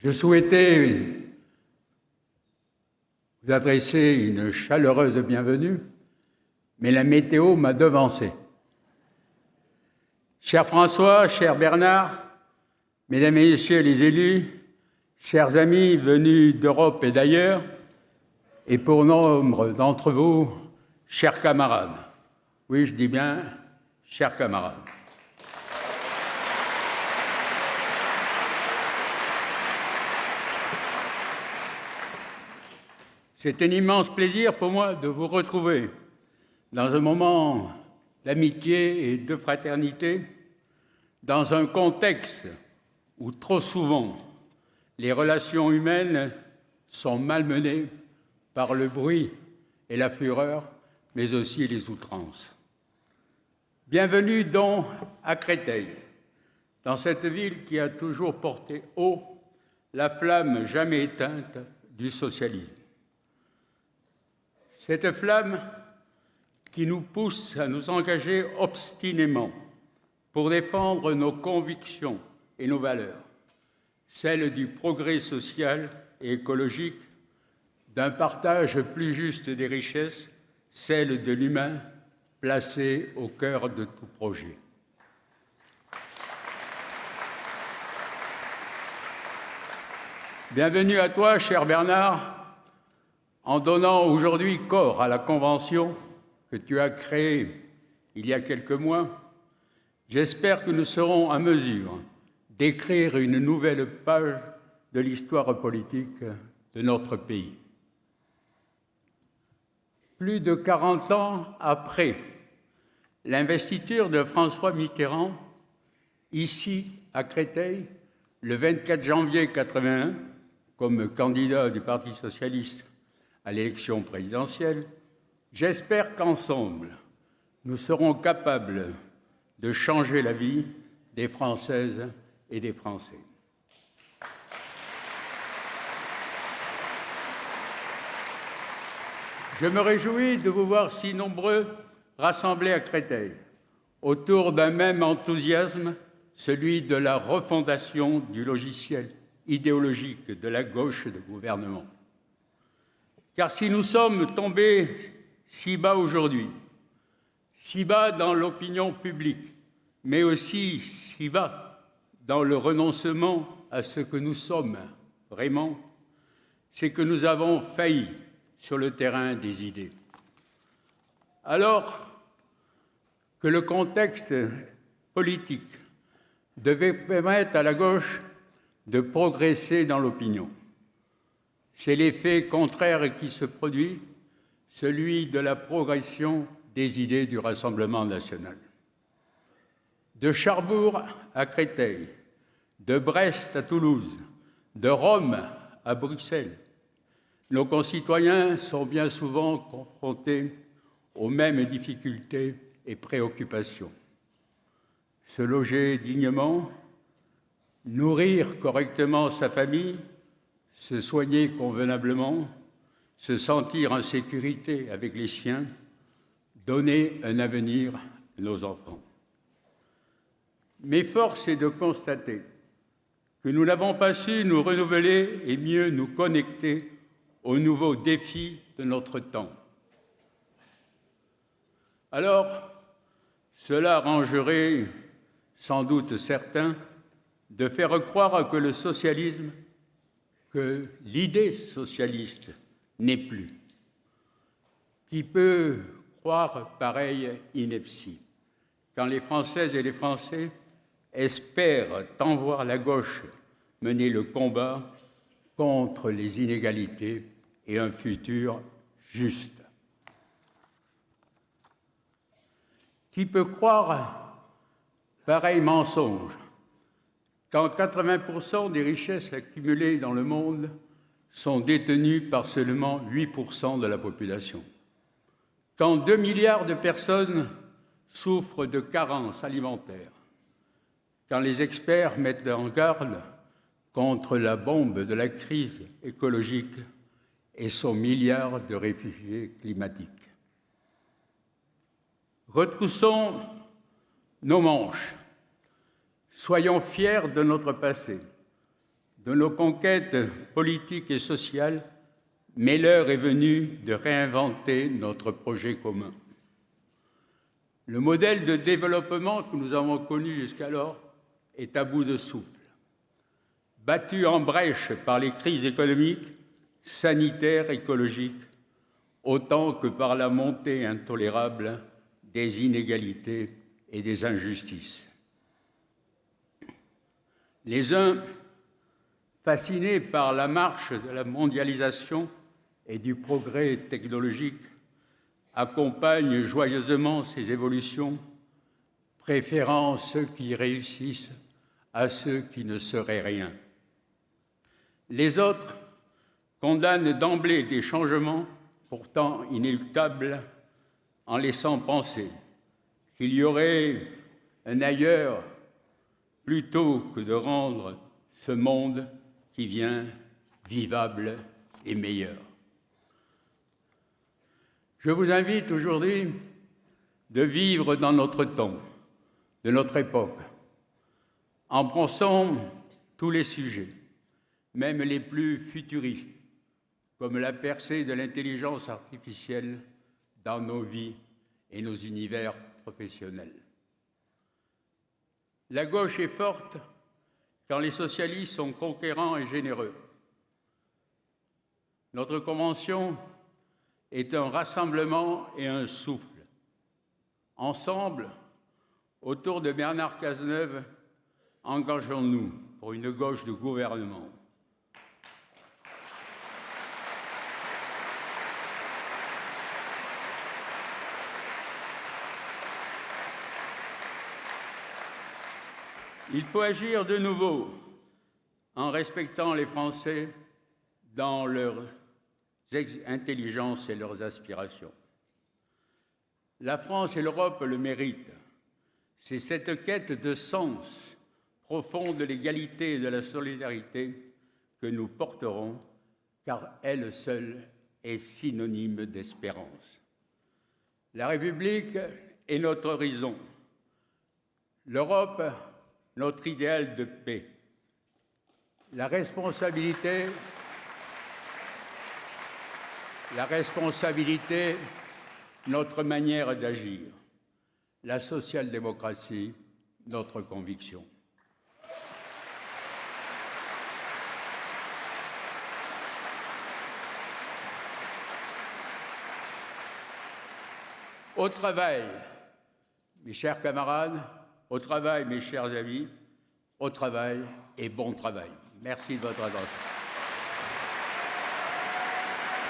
Je souhaitais vous adresser une chaleureuse bienvenue, mais la météo m'a devancé. Cher François, cher Bernard, Mesdames et Messieurs les élus, chers amis venus d'Europe et d'ailleurs, et pour nombre d'entre vous, chers camarades. Oui, je dis bien, chers camarades. C'est un immense plaisir pour moi de vous retrouver dans un moment d'amitié et de fraternité, dans un contexte où trop souvent les relations humaines sont malmenées par le bruit et la fureur, mais aussi les outrances. Bienvenue donc à Créteil, dans cette ville qui a toujours porté haut la flamme jamais éteinte du socialisme. Cette flamme qui nous pousse à nous engager obstinément pour défendre nos convictions et nos valeurs, celles du progrès social et écologique, d'un partage plus juste des richesses, celle de l'humain placé au cœur de tout projet. Bienvenue à toi, cher Bernard, en donnant aujourd'hui corps à la Convention que tu as créée il y a quelques mois. J'espère que nous serons en mesure d'écrire une nouvelle page de l'histoire politique de notre pays. Plus de 40 ans après l'investiture de François Mitterrand, ici à Créteil, le 24 janvier 1981, comme candidat du Parti socialiste à l'élection présidentielle, j'espère qu'ensemble, nous serons capables de changer la vie des Françaises et des Français. Je me réjouis de vous voir si nombreux rassemblés à Créteil, autour d'un même enthousiasme, celui de la refondation du logiciel idéologique de la gauche de gouvernement. Car si nous sommes tombés si bas aujourd'hui, si bas dans l'opinion publique, mais aussi si bas dans le renoncement à ce que nous sommes vraiment, c'est que nous avons failli sur le terrain des idées. Alors que le contexte politique devait permettre à la gauche de progresser dans l'opinion, c'est l'effet contraire qui se produit, celui de la progression des idées du Rassemblement national. De Cherbourg à Créteil, de Brest à Toulouse, de Rome à Bruxelles, nos concitoyens sont bien souvent confrontés aux mêmes difficultés et préoccupations. Se loger dignement, nourrir correctement sa famille, se soigner convenablement, se sentir en sécurité avec les siens, donner un avenir à nos enfants. Mais force est de constater que nous n'avons pas su nous renouveler et mieux nous connecter aux nouveaux défis de notre temps. Alors, cela arrangerait sans doute certains de faire croire que le socialisme, que l'idée socialiste n'est plus. Qui peut croire pareille ineptie quand les Françaises et les Français espèrent tant voir la gauche mener le combat contre les inégalités et un futur juste. Qui peut croire pareil mensonge quand 80% des richesses accumulées dans le monde sont détenues par seulement 8% de la population, quand 2 milliards de personnes souffrent de carences alimentaires, quand les experts mettent en garde contre la bombe de la crise écologique et son milliard de réfugiés climatiques. Retroussons nos manches, soyons fiers de notre passé, de nos conquêtes politiques et sociales, mais l'heure est venue de réinventer notre projet commun. Le modèle de développement que nous avons connu jusqu'alors est à bout de souffle. Battu en brèche par les crises économiques, sanitaires, écologiques, autant que par la montée intolérable des inégalités et des injustices. Les uns, fascinés par la marche de la mondialisation et du progrès technologique, accompagnent joyeusement ces évolutions, préférant ceux qui réussissent à ceux qui ne seraient rien. Les autres condamnent d'emblée des changements pourtant inéluctables en laissant penser qu'il y aurait un ailleurs plutôt que de rendre ce monde qui vient vivable et meilleur. Je vous invite aujourd'hui de vivre dans notre temps, de notre époque, en pensant tous les sujets, même les plus futuristes, comme la percée de l'intelligence artificielle dans nos vies et nos univers professionnels. La gauche est forte quand les socialistes sont conquérants et généreux. Notre convention est un rassemblement et un souffle. Ensemble, autour de Bernard Cazeneuve, engageons-nous pour une gauche de gouvernement. Il faut agir de nouveau en respectant les Français dans leurs intelligences et leurs aspirations. La France et l'Europe le méritent. C'est cette quête de sens profond de l'égalité et de la solidarité que nous porterons, car elle seule est synonyme d'espérance. La République est notre horizon. L'Europe, notre idéal de paix. La responsabilité, notre manière d'agir. La social-démocratie, notre conviction. Au travail, mes chers camarades, au travail, mes chers amis, au travail et bon travail. Merci de votre attention.